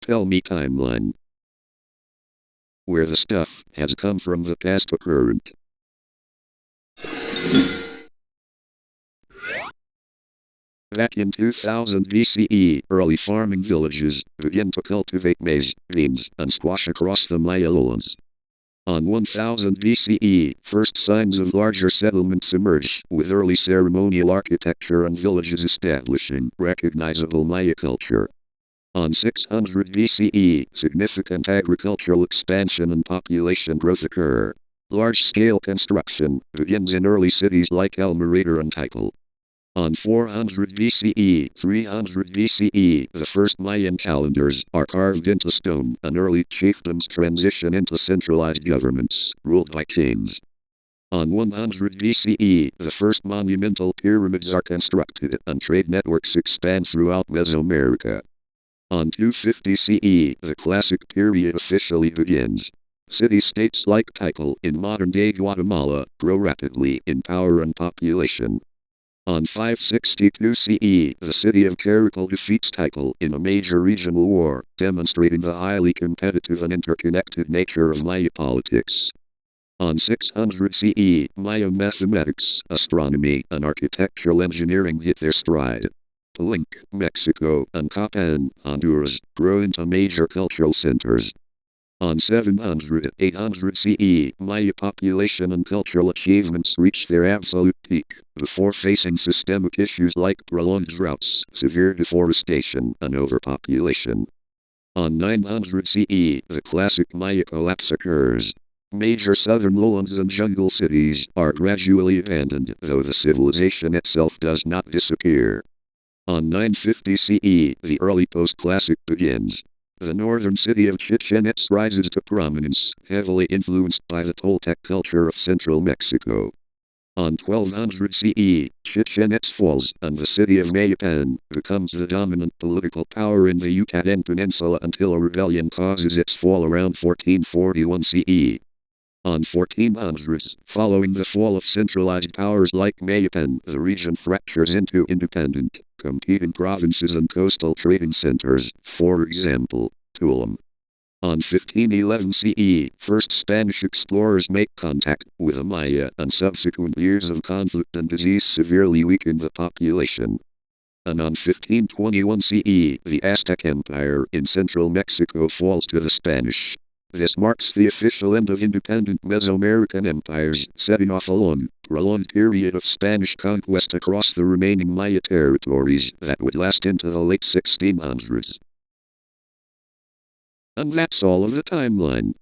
Tell me timeline. Where the stuff has come from the past to current. Back in 2000 BCE, early farming villages began to cultivate maize, beans, and squash across the Maya lowlands. On 1000 BCE, first signs of larger settlements emerged, with early ceremonial architecture and villages establishing recognizable Maya culture. On 600 BCE, significant agricultural expansion and population growth occur. Large-scale construction begins in early cities like Almerata and Tikal. On 400 BCE, 300 BCE, the first Mayan calendars are carved into stone, and early chiefdoms transition into centralized governments, ruled by kings. On 100 BCE, the first monumental pyramids are constructed, and trade networks expand throughout Mesoamerica. On 250 CE, the Classic period officially begins. City-states like Tikal in modern-day Guatemala grow rapidly in power and population. On 562 CE, the city of Caracal defeats Tikal in a major regional war, demonstrating the highly competitive and interconnected nature of Maya politics. On 600 CE, Maya mathematics, astronomy, and architectural engineering hit their stride. Palenque, Mexico, and Copan, Honduras, grow into major cultural centers. On 700-800 CE, Maya population and cultural achievements reach their absolute peak, before facing systemic issues like prolonged droughts, severe deforestation, and overpopulation. On 900 CE, the classic Maya collapse occurs. Major southern lowlands and jungle cities are gradually abandoned, though the civilization itself does not disappear. On 950 CE, the early post-classic begins. The northern city of Chichen Itza rises to prominence, heavily influenced by the Toltec culture of central Mexico. On 1200 CE, Chichen Itza falls, and the city of Mayan becomes the dominant political power in the Yucatan Peninsula until a rebellion causes its fall around 1441 CE. On 1400s, following the fall of centralized powers like Mayan, the region fractures into independent, competing provinces and coastal trading centers, for example, Tulum. On 1511 CE, first Spanish explorers make contact with the Maya, and subsequent years of conflict and disease severely weaken the population. And on 1521 CE, the Aztec Empire in central Mexico falls to the Spanish. This marks the official end of independent Mesoamerican empires, setting off a long, prolonged period of Spanish conquest across the remaining Maya territories that would last into the late 1600s. And that's all of the timeline.